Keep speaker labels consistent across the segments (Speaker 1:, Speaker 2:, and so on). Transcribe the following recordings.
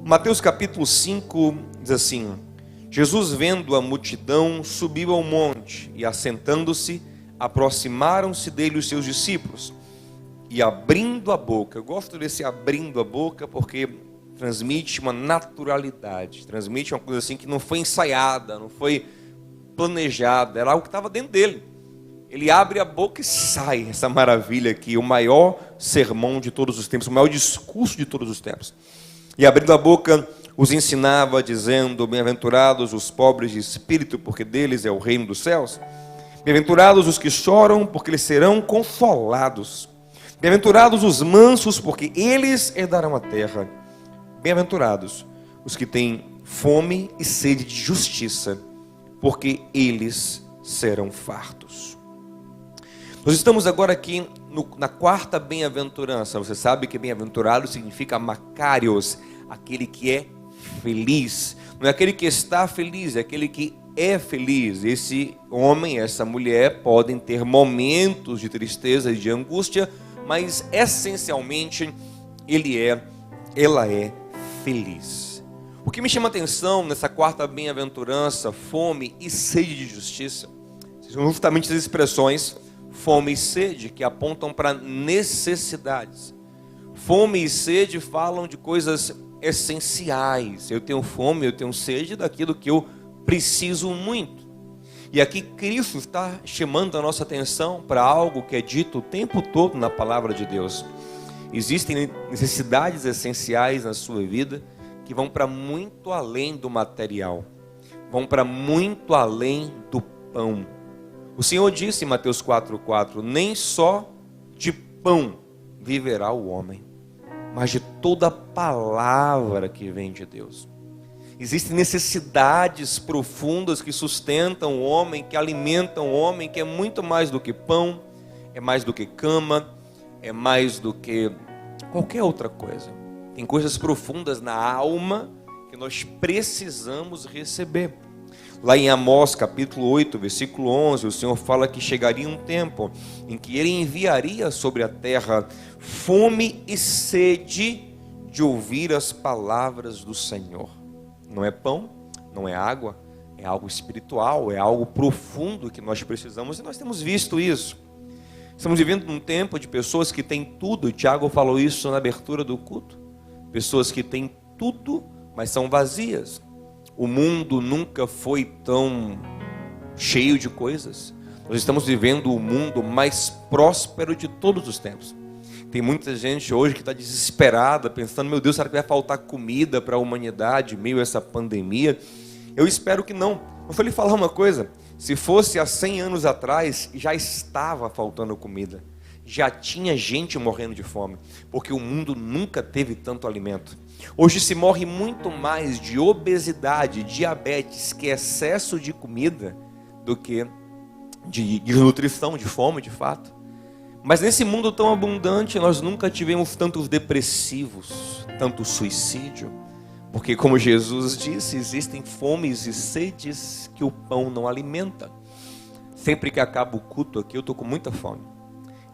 Speaker 1: Mateus capítulo 5 diz assim: Jesus, vendo a multidão, subiu ao monte e, assentando-se, aproximaram-se dele os seus discípulos. E abrindo a boca, eu gosto desse abrindo a boca porque transmite uma naturalidade, transmite uma coisa assim que não foi ensaiada, não foi planejada, era algo que estava dentro dele. Ele abre a boca e sai essa maravilha aqui, o maior sermão de todos os tempos, o maior discurso de todos os tempos. E abrindo a boca, os ensinava, dizendo: bem-aventurados os pobres de espírito, porque deles é o reino dos céus. Bem-aventurados os que choram, porque eles serão consolados. Bem-aventurados os mansos, porque eles herdarão a terra. Bem-aventurados os que têm fome e sede de justiça, porque eles serão fartos. Nós estamos agora aqui na quarta bem-aventurança. Você sabe que bem-aventurado significa makarios, aquele que é feliz. Não é aquele que está feliz, é aquele que é feliz. Esse homem, essa mulher podem ter momentos de tristeza e de angústia, mas essencialmente ela é feliz. O que me chama a atenção nessa quarta bem-aventurança, fome e sede de justiça, são justamente as expressões fome e sede, que apontam para necessidades. Fome e sede falam de coisas essenciais. Eu tenho fome, eu tenho sede daquilo que eu preciso muito. E aqui Cristo está chamando a nossa atenção para algo que é dito o tempo todo na palavra de Deus. Existem necessidades essenciais na sua vida que vão para muito além do material, vão para muito além do pão. O Senhor disse em Mateus 4,4: nem só de pão viverá o homem, mas de toda palavra que vem de Deus. Existem necessidades profundas que sustentam o homem, que alimentam o homem, que é muito mais do que pão, é mais do que cama, é mais do que qualquer outra coisa. Tem coisas profundas na alma que nós precisamos receber. Lá em Amós capítulo 8, versículo 11, o Senhor fala que chegaria um tempo em que Ele enviaria sobre a terra fome e sede de ouvir as palavras do Senhor. Não é pão, não é água, é algo espiritual, é algo profundo que nós precisamos, e nós temos visto isso. Estamos vivendo num tempo de pessoas que têm tudo. O Tiago falou isso na abertura do culto. Pessoas que têm tudo, mas são vazias. O mundo nunca foi tão cheio de coisas. Nós estamos vivendo o mundo mais próspero de todos os tempos. Tem muita gente hoje que está desesperada, pensando: meu Deus, será que vai faltar comida para a humanidade em meio a essa pandemia? Eu espero que não. Eu vou lhe falar uma coisa: se fosse há 100 anos atrás, já estava faltando comida. Já tinha gente morrendo de fome, porque o mundo nunca teve tanto alimento. Hoje se morre muito mais de obesidade, diabetes, que excesso de comida, do que de desnutrição, de fome, de fato. Mas nesse mundo tão abundante, nós nunca tivemos tantos depressivos, tanto suicídio, porque, como Jesus disse, existem fomes e sedes que o pão não alimenta. Sempre que acaba o culto aqui, eu estou com muita fome.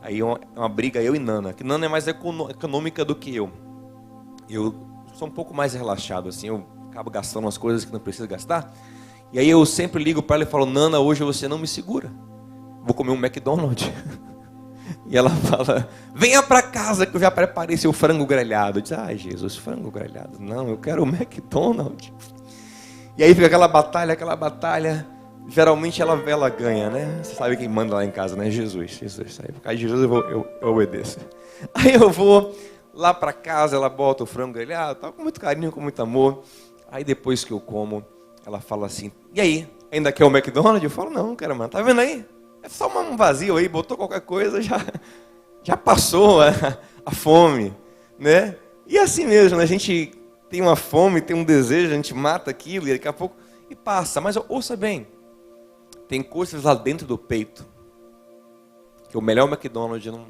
Speaker 1: Aí é uma briga eu e Nana, que Nana é mais econômica do que eu. Eu sou um pouco mais relaxado, assim, eu acabo gastando umas coisas que não preciso gastar. E aí eu sempre ligo para ela e falo: Nana, hoje você não me segura, vou comer um McDonald's. E ela fala: venha para casa que eu já preparei seu frango grelhado. Eu disse: ai, Jesus, frango grelhado? Não, eu quero o McDonald's. E aí fica aquela batalha. Geralmente ela ganha, né? Você sabe quem manda lá em casa, né? Jesus. Aí por causa de Jesus eu obedeço. Aí eu vou lá para casa, ela bota o frango grelhado, tá, com muito carinho, com muito amor. Aí depois que eu como, ela fala assim: e aí, ainda quer o McDonald's? Eu falo: não, quero, mano. Tá vendo aí? É só um vazio aí, botou qualquer coisa, já passou a fome, né? E assim mesmo, né? A gente tem uma fome, tem um desejo, a gente mata aquilo e daqui a pouco e passa. Mas ouça bem, tem coisas lá dentro do peito que o melhor McDonald's não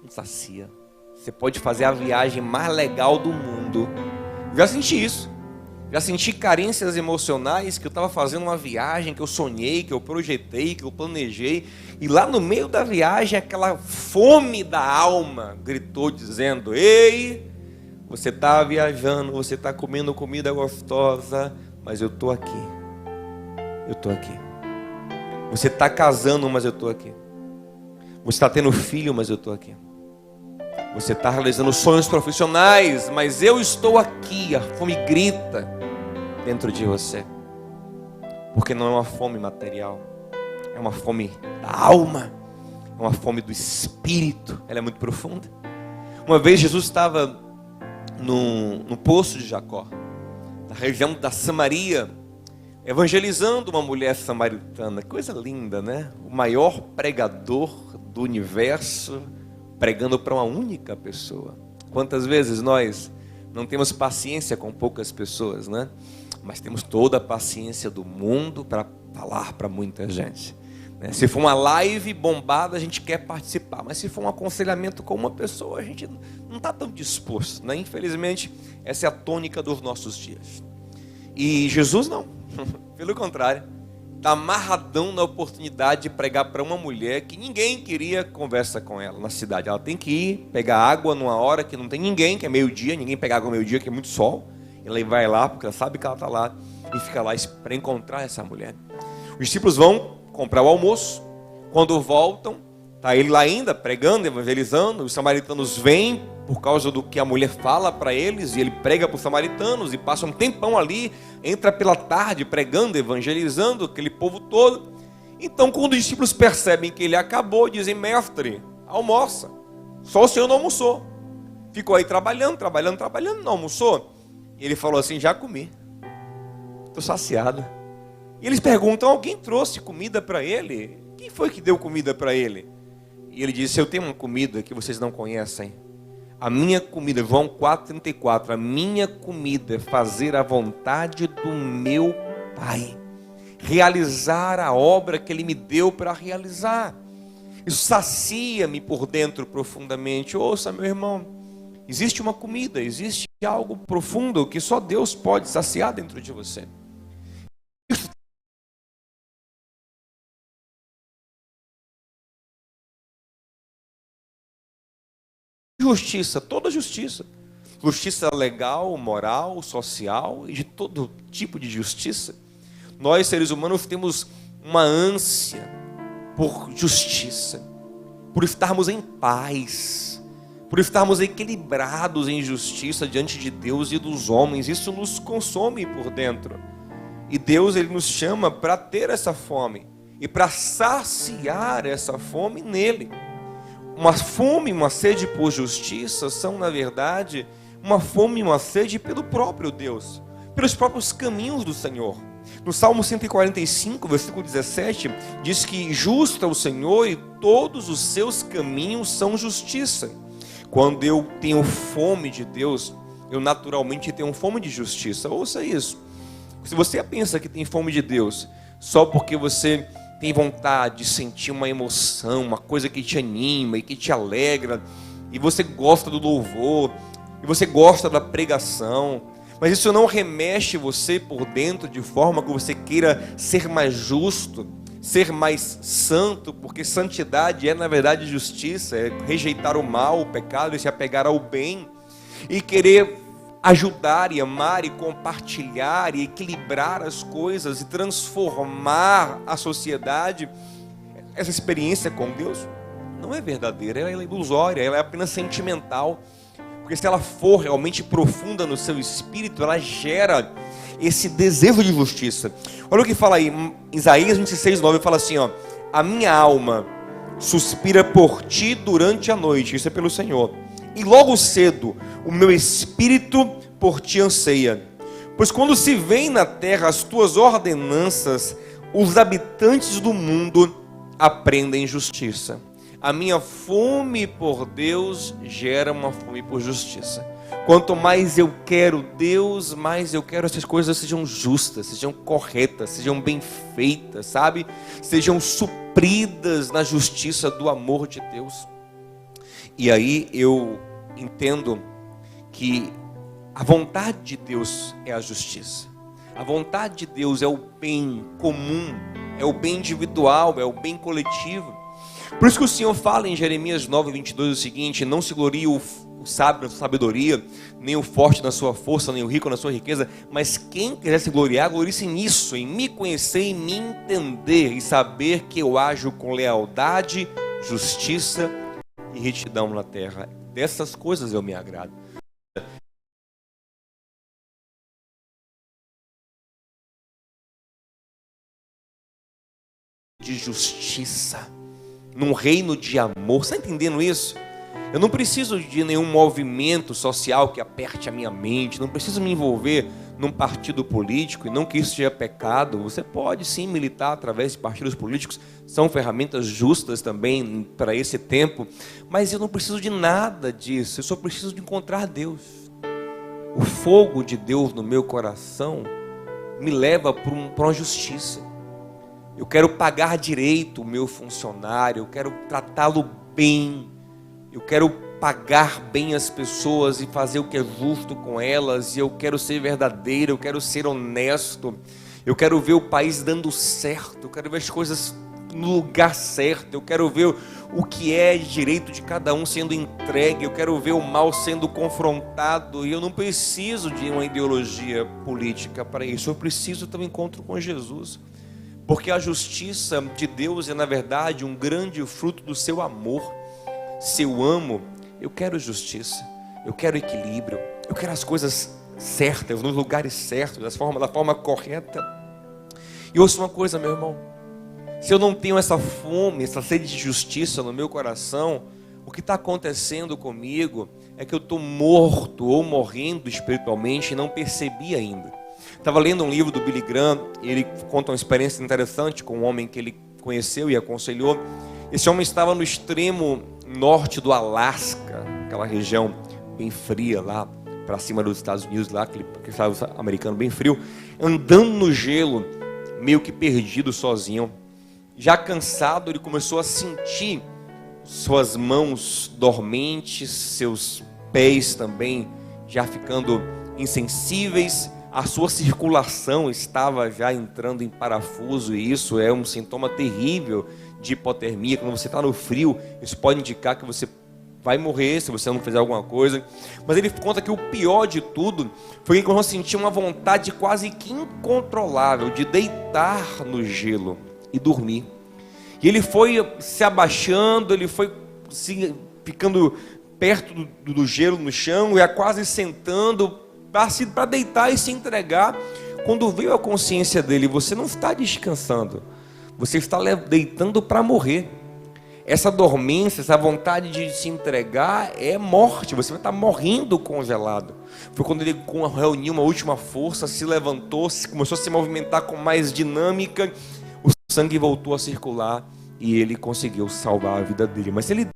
Speaker 1: sacia. Você pode fazer a viagem mais legal do mundo. Já senti isso. Já senti carências emocionais, que eu estava fazendo uma viagem que eu sonhei, que eu projetei, que eu planejei. E lá no meio da viagem, aquela fome da alma gritou dizendo: ei, Você está viajando, você está comendo comida gostosa, mas eu estou aqui. Eu estou aqui. Você está casando, mas eu estou aqui. Você está tendo filho, mas eu estou aqui. Você está realizando sonhos profissionais, mas eu estou aqui. A fome grita dentro de você. Porque não é uma fome material, é uma fome da alma, é uma fome do espírito. Ela é muito profunda. Uma vez Jesus estava no poço de Jacó, na região da Samaria, evangelizando uma mulher samaritana. Coisa linda, né? O maior pregador do universo pregando para uma única pessoa. Quantas vezes nós não temos paciência com poucas pessoas, né? Mas temos toda a paciência do mundo para falar para muita gente, né? Se for uma live bombada, a gente quer participar, mas se for um aconselhamento com uma pessoa, a gente não está tão disposto, né? Infelizmente, essa é a tônica dos nossos dias. E Jesus não, pelo contrário, está amarradão na oportunidade de pregar para uma mulher que ninguém queria conversa com ela na cidade. Ela tem que ir pegar água numa hora que não tem ninguém, que é meio-dia, ninguém pega água meio-dia, que é muito sol. Ela vai lá, porque ela sabe que ela está lá, e fica lá para encontrar essa mulher. Os discípulos vão comprar o almoço. Quando voltam, está ele lá ainda, pregando, evangelizando. Os samaritanos vêm por causa do que a mulher fala para eles, e ele prega para os samaritanos, e passa um tempão ali, entra pela tarde, pregando, evangelizando, aquele povo todo. Então, quando os discípulos percebem que ele acabou, dizem: mestre, almoça. Só o senhor não almoçou. Ficou aí trabalhando, não almoçou. E ele falou assim: já comi, estou saciado. E eles perguntam: alguém trouxe comida para ele? Quem foi que deu comida para ele? E ele disse: eu tenho uma comida que vocês não conhecem. A minha comida, João 4,34, a minha comida é fazer a vontade do meu Pai, realizar a obra que Ele me deu para realizar. Isso sacia-me por dentro profundamente. Ouça, meu irmão, existe uma comida, existe algo profundo que só Deus pode saciar dentro de você. Justiça, toda justiça. Justiça legal, moral, social e de todo tipo de justiça. Nós, seres humanos, temos uma ânsia por justiça, por estarmos em paz, por estarmos equilibrados em justiça diante de Deus e dos homens. Isso nos consome por dentro. E Deus, Ele nos chama para ter essa fome e para saciar essa fome nele. Uma fome e uma sede por justiça são, na verdade, uma fome e uma sede pelo próprio Deus, pelos próprios caminhos do Senhor. No Salmo 145, versículo 17, diz que justo é o Senhor e todos os seus caminhos são justiça. Quando eu tenho fome de Deus, eu naturalmente tenho fome de justiça. Ouça isso. Se você pensa que tem fome de Deus só porque você tem vontade de sentir uma emoção, uma coisa que te anima e que te alegra, e você gosta do louvor, e você gosta da pregação, mas isso não remexe você por dentro de forma que você queira ser mais justo, ser mais santo, porque santidade é, na verdade, justiça, é rejeitar o mal, o pecado, e se apegar ao bem, e querer ajudar e amar e compartilhar e equilibrar as coisas e transformar a sociedade. Essa experiência com Deus não é verdadeira, ela é ilusória, ela é apenas sentimental, porque se ela for realmente profunda no seu espírito, ela gera esse desejo de justiça. Olha o que fala aí, Isaías 26:9, fala assim, ó: a minha alma suspira por ti durante a noite, isso é pelo Senhor, e logo cedo o meu espírito por ti anseia. Pois quando se vêem na terra as tuas ordenanças, os habitantes do mundo aprendem justiça. A minha fome por Deus gera uma fome por justiça. Quanto mais eu quero Deus, mais eu quero que essas coisas sejam justas, sejam corretas, sejam bem feitas, sabe? Sejam supridas na justiça do amor de Deus. E aí eu entendo que a vontade de Deus é a justiça. A vontade de Deus é o bem comum, é o bem individual, é o bem coletivo. Por isso que o Senhor fala em Jeremias 9:22 o seguinte: não se glorie o o sábio na sua sabedoria, nem o forte na sua força, nem o rico na sua riqueza, mas quem quiser se gloriar, glorie-se nisso, em me conhecer, em me entender e saber que eu ajo com lealdade, justiça e retidão na terra. Dessas coisas eu me agrado. De justiça, num reino de amor. Você está entendendo isso? Eu não preciso de nenhum movimento social que aperte a minha mente, não preciso me envolver num partido político, e não que isso seja pecado. Você pode sim militar através de partidos políticos, são ferramentas justas também para esse tempo, mas eu não preciso de nada disso, eu só preciso de encontrar Deus. O fogo de Deus no meu coração me leva para uma justiça. Eu quero pagar direito o meu funcionário, eu quero tratá-lo bem, eu quero pagar bem as pessoas e fazer o que é justo com elas, e eu quero ser verdadeiro, eu quero ser honesto, eu quero ver o país dando certo, eu quero ver as coisas no lugar certo, eu quero ver o que é direito de cada um sendo entregue, eu quero ver o mal sendo confrontado, e eu não preciso de uma ideologia política para isso, eu preciso ter um encontro com Jesus. Porque a justiça de Deus é, na verdade, um grande fruto do seu amor. Se eu amo, eu quero justiça, eu quero equilíbrio, eu quero as coisas certas, nos lugares certos, da forma correta. E ouça uma coisa, meu irmão, se eu não tenho essa fome, essa sede de justiça no meu coração, o que está acontecendo comigo é que eu estou morto ou morrendo espiritualmente e não percebi ainda. Estava lendo um livro do Billy Graham, e ele conta uma experiência interessante com um homem que ele conheceu e aconselhou. Esse homem estava no extremo norte do Alasca, aquela região bem fria lá, para cima dos Estados Unidos, lá, aquele estado americano bem frio, andando no gelo, meio que perdido sozinho. Já cansado, ele começou a sentir suas mãos dormentes, seus pés também já ficando insensíveis, a sua circulação estava já entrando em parafuso, e isso é um sintoma terrível de hipotermia. Quando você está no frio, isso pode indicar que você vai morrer se você não fizer alguma coisa. Mas ele conta que o pior de tudo foi que ele começou a sentir uma vontade quase que incontrolável de deitar no gelo e dormir. E ele foi se abaixando, ele foi ficando perto do gelo no chão, e quase sentando para deitar e se entregar. Quando veio a consciência dele, você não está descansando, você está deitando para morrer. Essa dormência, essa vontade de se entregar é morte, você vai estar morrendo congelado. Foi quando ele reuniu uma última força, se levantou, começou a se movimentar com mais dinâmica, o sangue voltou a circular e ele conseguiu salvar a vida dele. Mas ele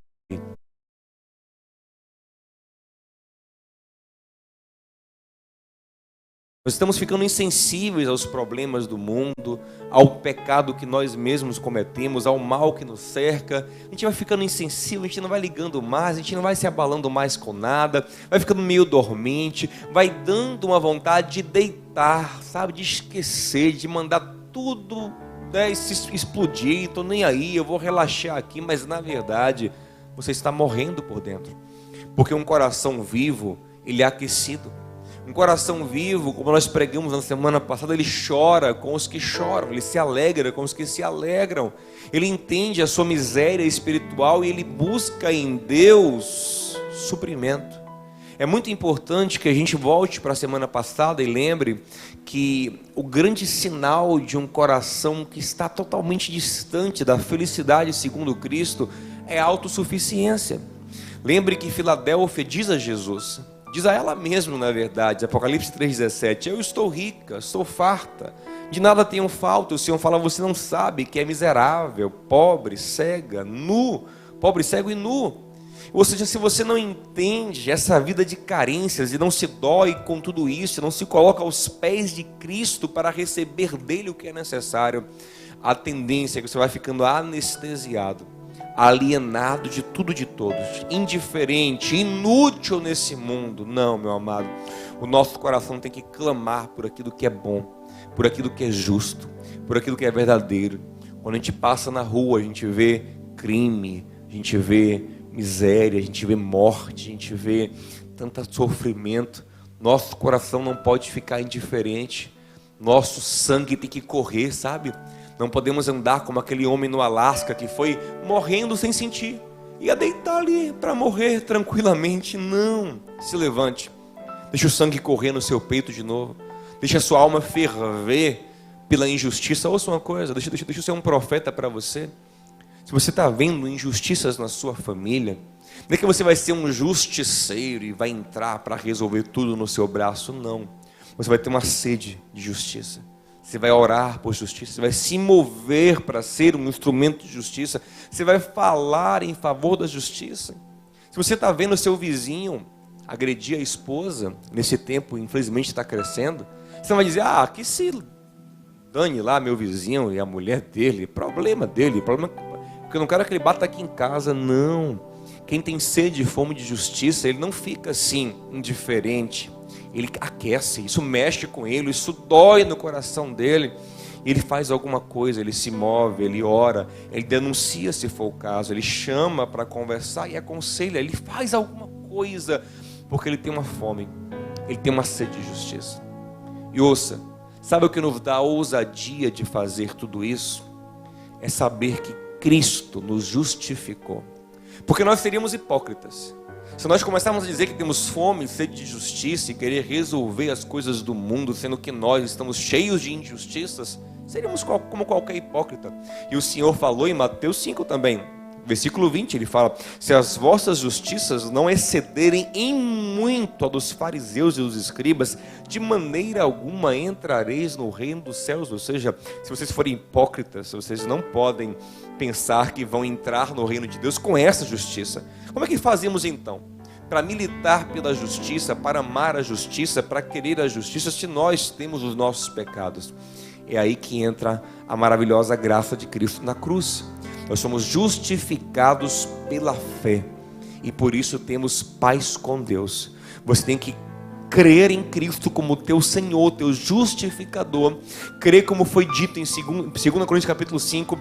Speaker 1: nós estamos ficando insensíveis aos problemas do mundo, ao pecado que nós mesmos cometemos, ao mal que nos cerca. A gente vai ficando insensível, a gente não vai ligando mais, a gente não vai se abalando mais com nada, vai ficando meio dormente, vai dando uma vontade de deitar, sabe, de esquecer, de mandar tudo, né, se explodir. Estou nem aí, eu vou relaxar aqui, mas na verdade você está morrendo por dentro, porque um coração vivo, ele é aquecido. Um coração vivo, como nós pregamos na semana passada, ele chora com os que choram, ele se alegra com os que se alegram, ele entende a sua miséria espiritual e ele busca em Deus suprimento. É muito importante que a gente volte para a semana passada e lembre que o grande sinal de um coração que está totalmente distante da felicidade segundo Cristo é a autossuficiência. Lembre que Filadélfia diz a Jesus, diz a ela mesma, na verdade, Apocalipse 3,17, eu estou rica, estou farta, de nada tenho falta. O Senhor fala, você não sabe que é miserável, pobre, cega, nu, pobre, cego e nu. Ou seja, se você não entende essa vida de carências e não se dói com tudo isso, não se coloca aos pés de Cristo para receber dele o que é necessário, a tendência é que você vai ficando anestesiado, alienado de tudo e de todos, indiferente, inútil nesse mundo. Não, meu amado, o nosso coração tem que clamar por aquilo que é bom, por aquilo que é justo, por aquilo que é verdadeiro. Quando a gente passa na rua, a gente vê crime, a gente vê miséria, a gente vê morte, a gente vê tanto sofrimento. Nosso coração não pode ficar indiferente. Nosso sangue tem que correr, sabe? Não podemos andar como aquele homem no Alasca que foi morrendo sem sentir. Ia deitar ali para morrer tranquilamente. Não, se levante. Deixa o sangue correr no seu peito de novo. Deixa a sua alma ferver pela injustiça. Ouça uma coisa, deixa eu ser um profeta para você. Se você está vendo injustiças na sua família, não é que você vai ser um justiceiro e vai entrar para resolver tudo no seu braço, não. Você vai ter uma sede de justiça. Você vai orar por justiça, você vai se mover para ser um instrumento de justiça, você vai falar em favor da justiça. Se você está vendo o seu vizinho agredir a esposa, nesse tempo infelizmente está crescendo, você não vai dizer, que se dane lá meu vizinho e a mulher dele, problema dele, porque eu não quero que ele bata aqui em casa, não. Quem tem sede e fome de justiça, ele não fica assim, indiferente. Ele aquece, isso mexe com ele, isso dói no coração dele. Ele faz alguma coisa, ele se move, ele ora, ele denuncia se for o caso, ele chama para conversar e aconselha, ele faz alguma coisa, porque ele tem uma fome, ele tem uma sede de justiça. E ouça, sabe o que nos dá a ousadia de fazer tudo isso? É saber que Cristo nos justificou. Porque nós seríamos hipócritas se nós começarmos a dizer que temos fome, sede de justiça e querer resolver as coisas do mundo, sendo que nós estamos cheios de injustiças. Seríamos como qualquer hipócrita. E o Senhor falou em Mateus 5 também, versículo 20, ele fala: se as vossas justiças não excederem em muito a dos fariseus e dos escribas, de maneira alguma entrareis no reino dos céus. Ou seja, se vocês forem hipócritas, vocês não podem pensar que vão entrar no reino de Deus com essa justiça. Como é que fazemos então para militar pela justiça, para amar a justiça, para querer a justiça, se nós temos os nossos pecados? É aí que entra a maravilhosa graça de Cristo na cruz. Nós somos justificados pela fé e por isso temos paz com Deus. Você tem que crer em Cristo como teu Senhor, teu justificador. Crer como foi dito em 2 Coríntios capítulo 5,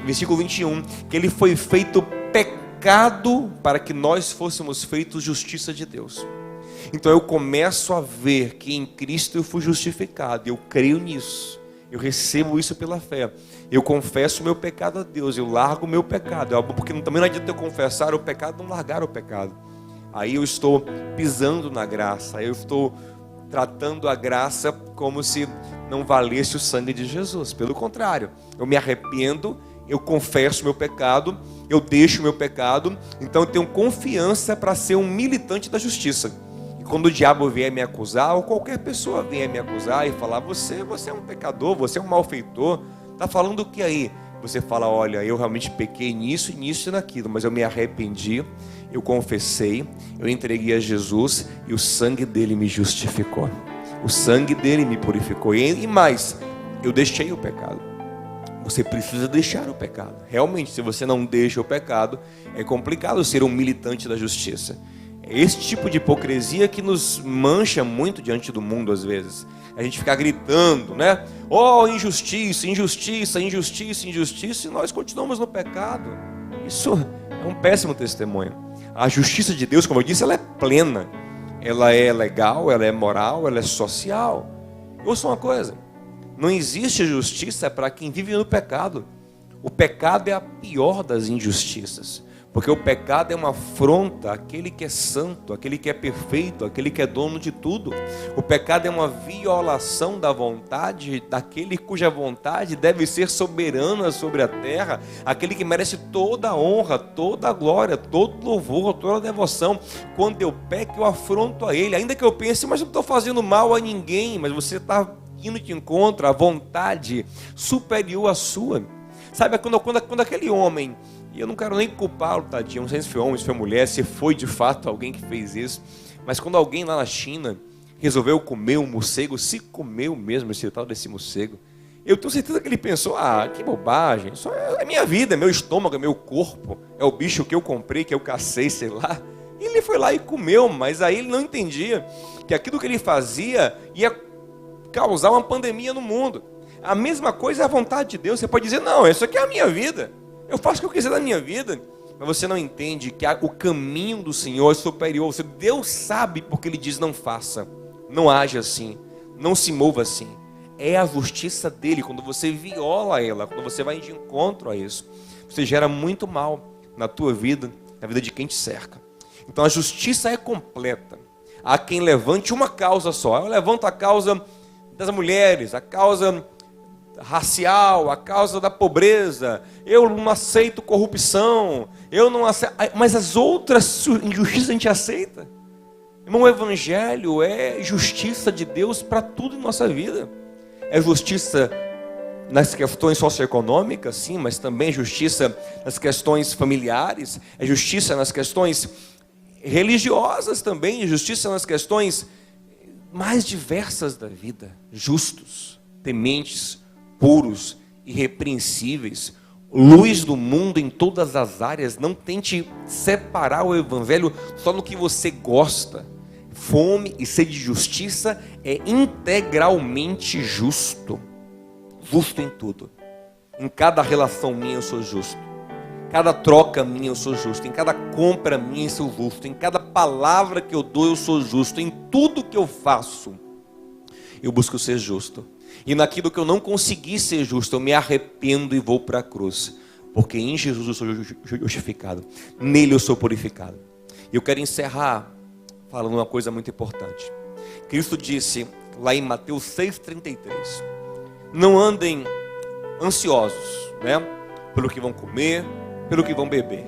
Speaker 1: versículo 21, que ele foi feito pecado para que nós fôssemos feitos justiça de Deus. Então eu começo a ver que em Cristo eu fui justificado, eu creio nisso. Eu recebo isso pela fé. Eu confesso o meu pecado a Deus. Eu largo o meu pecado. Porque também não adianta eu confessar o pecado, não largar o pecado. Aí eu estou pisando na graça. Eu estou tratando a graça como se não valesse o sangue de Jesus. Pelo contrário, eu me arrependo, eu confesso o meu pecado, eu deixo o meu pecado. Então eu tenho confiança para ser um militante da justiça. E quando o diabo vier me acusar, ou qualquer pessoa vier me acusar e falar: você é um pecador, você é um malfeitor, está falando o que aí? Você fala: olha, eu realmente pequei nisso e naquilo, mas eu me arrependi, eu confessei, eu entreguei a Jesus e o sangue dele me justificou, o sangue dele me purificou. E mais, eu deixei o pecado. Você precisa deixar o pecado. Realmente, se você não deixa o pecado, é complicado ser um militante da justiça. É esse tipo de hipocrisia que nos mancha muito diante do mundo às vezes. A gente fica gritando, né? Oh, injustiça, injustiça, injustiça, injustiça, e nós continuamos no pecado. Isso é um péssimo testemunho. A justiça de Deus, como eu disse, ela é plena. Ela é legal, ela é moral, ela é social. Ouça uma coisa: não existe justiça para quem vive no pecado. O pecado é a pior das injustiças. Porque o pecado é uma afronta àquele que é santo, àquele que é perfeito, àquele que é dono de tudo. O pecado é uma violação da vontade daquele cuja vontade deve ser soberana sobre a terra, aquele que merece toda a honra, toda a glória, todo louvor, toda a devoção. Quando eu peco, eu afronto a ele, ainda que eu pense: mas eu não estou fazendo mal a ninguém. Mas você está indo de encontro à vontade superior à sua. Sabe, quando aquele homem... E eu não quero nem culpá-lo, tadinho, não sei se foi homem, se foi mulher, se foi de fato alguém que fez isso. Mas quando alguém lá na China resolveu comer um morcego, se comeu mesmo esse tal desse morcego, eu tenho certeza que ele pensou: que bobagem, isso é minha vida, é meu estômago, é meu corpo, é o bicho que eu comprei, que eu cacei, sei lá. E ele foi lá e comeu, mas aí ele não entendia que aquilo que ele fazia ia causar uma pandemia no mundo. A mesma coisa é a vontade de Deus. Você pode dizer: não, isso aqui é a minha vida. Eu faço o que eu quiser da minha vida. mas você não entende que o caminho do Senhor é superior. Deus sabe porque Ele diz: não faça, não age assim, não se mova assim. É a justiça dele. Quando você viola ela, quando você vai de encontro a isso, você gera muito mal na tua vida, na vida de quem te cerca. Então a justiça é completa. Há quem levante uma causa só. Eu levanto a causa das mulheres, a causa racial, a causa da pobreza. Eu não aceito corrupção, eu não aceito. Mas as outras injustiças a gente aceita. Irmão, o evangelho é justiça de Deus para tudo em nossa vida. É justiça nas questões socioeconômicas, sim, mas também justiça nas questões familiares, é justiça nas questões religiosas também, justiça nas questões mais diversas da vida. Justos, tementes, puros, irrepreensíveis, luz do mundo em todas as áreas. Não tente separar o evangelho só no que você gosta. Fome e sede de justiça é integralmente justo. Justo em tudo. Em cada relação minha eu sou justo. Cada troca minha eu sou justo. Em cada compra minha eu sou justo. Em cada palavra que eu dou eu sou justo. Em tudo que eu faço eu busco ser justo. E naquilo que eu não consegui ser justo, eu me arrependo e vou para a cruz. Porque em Jesus eu sou justificado. Nele eu sou purificado. E eu quero encerrar falando uma coisa muito importante. Cristo disse lá em Mateus 6,33: não andem ansiosos, pelo que vão comer, pelo que vão beber,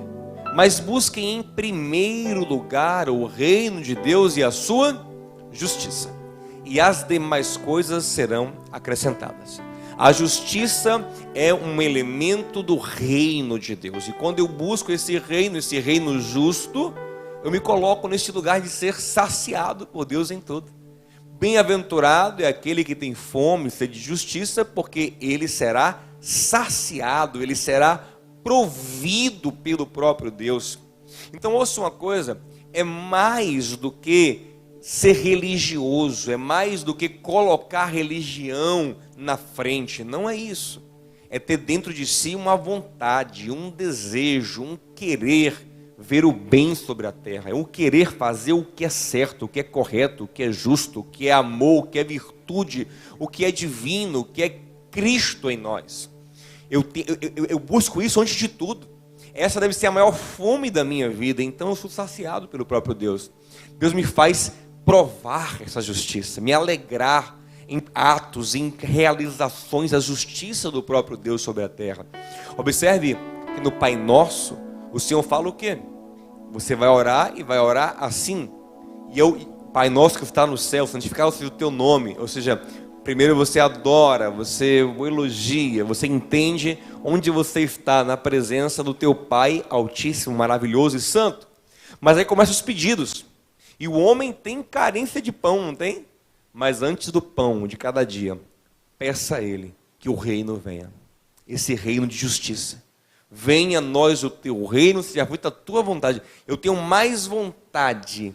Speaker 1: mas busquem em primeiro lugar o reino de Deus e a sua justiça, e as demais coisas serão acrescentadas. A justiça é um elemento do reino de Deus, e quando eu busco esse reino justo, eu me coloco neste lugar de ser saciado por Deus em tudo. Bem-aventurado é aquele que tem fome e sede de justiça, porque ele será saciado, ele será provido pelo próprio Deus. Então ouça uma coisa, é mais do que ser religioso, é mais do que colocar religião na frente, não é isso. É ter dentro de si uma vontade, um desejo, um querer ver o bem sobre a terra, é o querer fazer o que é certo, o que é correto, o que é justo, o que é amor, o que é virtude, o que é divino, o que é Cristo em nós. Eu busco isso antes de tudo. Essa deve ser a maior fome da minha vida. Então eu sou saciado pelo próprio Deus. Deus me faz provar essa justiça, me alegrar em atos, em realizações, a justiça do próprio Deus sobre a terra. Observe que no Pai Nosso o Senhor fala o quê? Você vai orar e vai orar assim: Pai Nosso que está no céu, santificado seja o teu nome. Ou seja, primeiro você adora, você o elogia, você entende onde você está, na presença do teu Pai Altíssimo, maravilhoso e santo. Mas aí começam os pedidos. E o homem tem carência de pão, não tem? Mas antes do pão de cada dia, peça a Ele que o reino venha. Esse reino de justiça. Venha a nós o teu reino, seja feita a tua vontade. Eu tenho mais vontade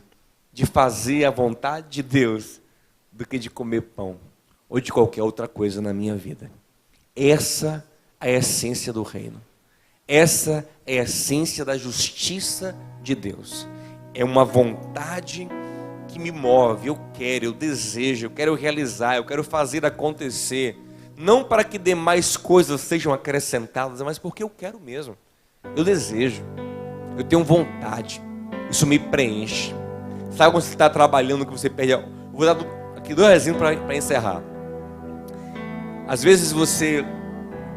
Speaker 1: de fazer a vontade de Deus do que de comer pão ou de qualquer outra coisa na minha vida. Essa é a essência do reino. Essa é a essência da justiça de Deus. É uma vontade que me move, eu quero, eu desejo, eu quero realizar, eu quero fazer acontecer. Não para que demais coisas sejam acrescentadas, mas porque eu quero mesmo. Eu desejo, eu tenho vontade, isso me preenche. Sabe quando você está trabalhando que você perde? Vou dar aqui 2 exemplos para encerrar. Às vezes você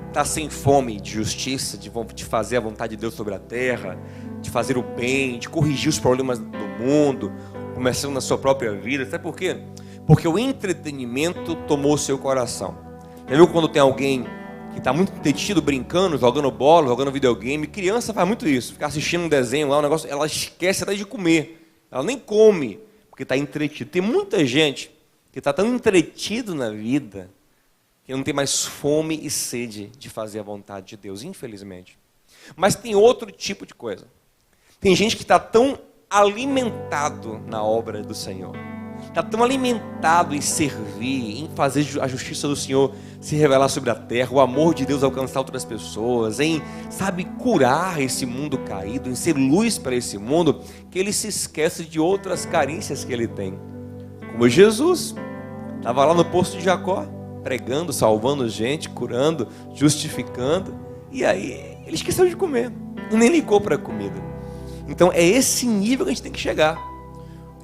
Speaker 1: está sem fome de justiça, de fazer a vontade de Deus sobre a terra, de fazer o bem, de corrigir os problemas do mundo, começando na sua própria vida. Sabe por quê? Porque o entretenimento tomou o seu coração. Já viu quando tem alguém que está muito entretido, brincando, jogando bola, jogando videogame? Criança faz muito isso, ficar assistindo um desenho lá, um negócio, ela esquece até de comer. Ela nem come, porque está entretido. Tem muita gente que está tão entretido na vida que não tem mais fome e sede de fazer a vontade de Deus, infelizmente. Mas tem outro tipo de coisa. Tem gente que está tão alimentado na obra do Senhor, está tão alimentado em servir, em fazer a justiça do Senhor se revelar sobre a terra, o amor de Deus alcançar outras pessoas, em, sabe, curar esse mundo caído, em ser luz para esse mundo, que ele se esquece de outras carências que ele tem. Como Jesus, estava lá no poço de Jacó, pregando, salvando gente, curando, justificando, e aí ele esqueceu de comer, e nem ligou para a comida. Então é esse nível que a gente tem que chegar.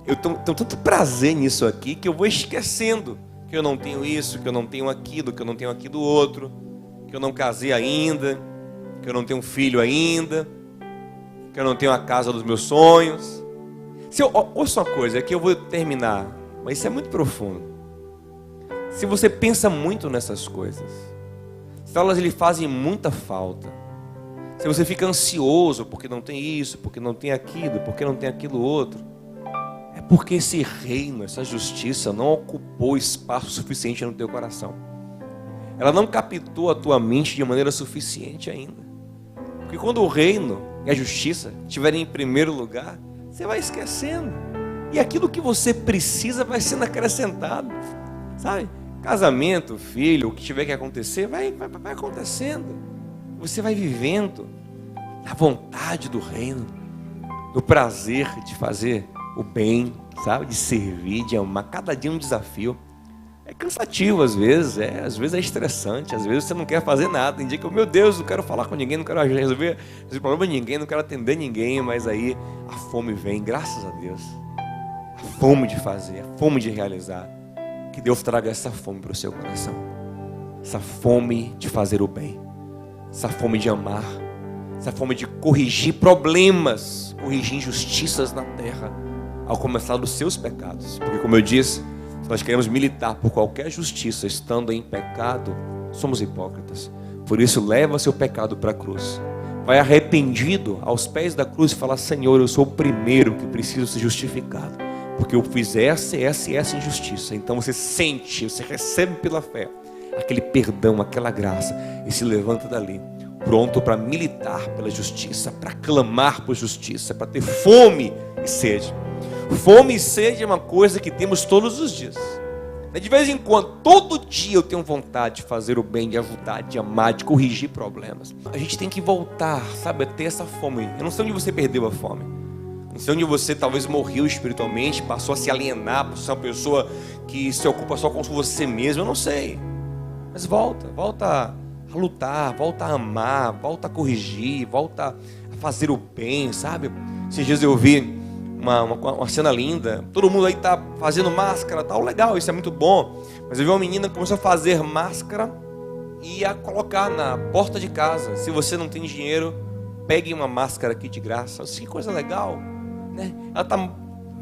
Speaker 1: Eu tenho tanto prazer nisso aqui, que eu vou esquecendo que eu não tenho isso, que eu não tenho aquilo, que eu não tenho aquilo outro, que eu não casei ainda, que eu não tenho um filho ainda, que eu não tenho a casa dos meus sonhos. Ouça uma coisa, aqui eu vou terminar, mas isso é muito profundo. Se você pensa muito nessas coisas, se elas lhe fazem muita falta, se você fica ansioso porque não tem isso, porque não tem aquilo, porque não tem aquilo outro, é porque esse reino, essa justiça não ocupou espaço suficiente no teu coração. Ela não captou a tua mente de maneira suficiente ainda. Porque quando o reino e a justiça estiverem em primeiro lugar, você vai esquecendo. E aquilo que você precisa vai sendo acrescentado. Sabe? Casamento, filho, o que tiver que acontecer, vai acontecendo. Você vai vivendo a vontade do reino, do prazer de fazer o bem, sabe? De servir, de amar. Cada dia um desafio. É cansativo às vezes é estressante, às vezes você não quer fazer nada. Tem dia que, meu Deus, não quero falar com ninguém, não quero resolver esse problema de ninguém, não quero atender ninguém, mas aí a fome vem, graças a Deus. A fome de fazer, a fome de realizar. Que Deus traga essa fome para o seu coração. Essa fome de fazer o bem. Essa fome de amar. Essa fome de corrigir problemas, corrigir injustiças na terra, ao começar dos seus pecados. Porque, como eu disse, se nós queremos militar por qualquer justiça estando em pecado, somos hipócritas. Por isso, leva seu pecado para a cruz. Vai arrependido aos pés da cruz e fala: Senhor, eu sou o primeiro que preciso ser justificado, porque eu fiz essa injustiça. Então você sente, você recebe pela fé aquele perdão, aquela graça, e se levanta dali, pronto para militar pela justiça, para clamar por justiça, para ter fome e sede. Fome e sede é uma coisa que temos todos os dias. De vez em quando, todo dia eu tenho vontade de fazer o bem, de ajudar, de amar, de corrigir problemas. A gente tem que voltar, sabe, a ter essa fome. Eu não sei onde você perdeu a fome. Não sei onde você talvez morreu espiritualmente, passou a se alienar, por ser uma pessoa que se ocupa só com você mesmo. Eu não sei. Mas volta a lutar, volta a amar, volta a corrigir, volta a fazer o bem, sabe? Esses dias eu vi uma cena linda, todo mundo aí tá fazendo máscara, tal, legal, isso é muito bom. Mas eu vi uma menina que começou a fazer máscara e a colocar na porta de casa. Se você não tem dinheiro, pegue uma máscara aqui de graça. Que coisa legal, né? Ela está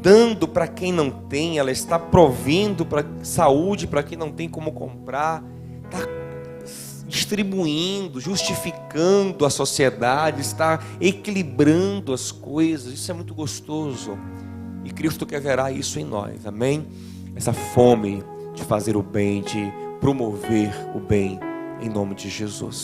Speaker 1: dando para quem não tem, ela está provendo para saúde para quem não tem como comprar, está distribuindo, justificando a sociedade, está equilibrando as coisas. Isso é muito gostoso, e Cristo quer verá isso em nós, amém? Essa fome de fazer o bem, de promover o bem, em nome de Jesus.